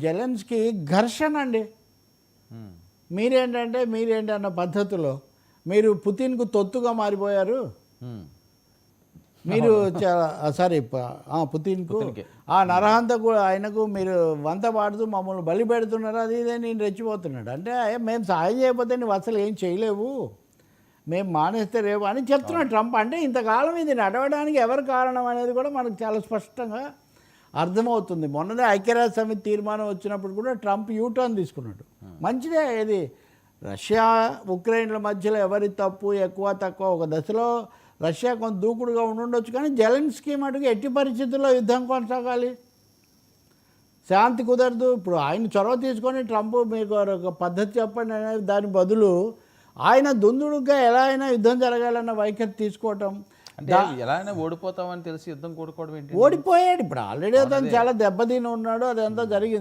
Zelensky ఘర్షణ అండి. మీరేంటి అన్న పద్ధతిలో మీరు పుతిన్కు తొత్తుగా మారిపోయారు. మీరు సారీ పుతిన్కు ఆ నరహంతకు ఆయనకు మీరు వంత పాడుతూ మమ్మల్ని బలి పెడుతున్నారు, అది ఇదే నేను రెచ్చిపోతున్నాడు. అంటే మేము సాయం చేయకపోతే నువ్వు అసలు ఏం చేయలేవు, మేము మానేస్తే రేపు అని చెప్తున్నాడు ట్రంప్. అంటే ఇంతకాలం ఇది నడవడానికి ఎవరు కారణం అనేది కూడా మనకు చాలా స్పష్టంగా అర్థమవుతుంది. మొన్ననే ఐక్యరాజ్య సమితి తీర్మానం వచ్చినప్పుడు కూడా ట్రంప్ యూటర్న్ తీసుకున్నాడు. మంచిదే. ఇది రష్యా ఉక్రెయిన్ల మధ్యలో ఎవరి తప్పు ఎక్కువ తక్కువ, ఒక దశలో రష్యా కొంత దూకుడుగా ఉండొచ్చు, కానీ జెలెన్స్కీ మటుకు ఎట్టి పరిస్థితుల్లో యుద్ధం కొనసాగాలి, శాంతి కుదరదు. ఇప్పుడు ఆయన చొరవ తీసుకొని ట్రంప్ మీకు ఒక పద్ధతి చెప్పండి అనేది దాని బదులు ఆయన దుందుడుగా ఎలా అయినా యుద్ధం జరగాలన్న వైఖరి తీసుకోవటం. అంటే ఎలా అయినా ఓడిపోతామని తెలిసి యుద్ధం కూడుకోవడం ఏంటి? ఓడిపోయాడు. ఇప్పుడు ఆల్రెడీ అతను చాలా దెబ్బతిని ఉన్నాడు, అదంతా జరిగింది.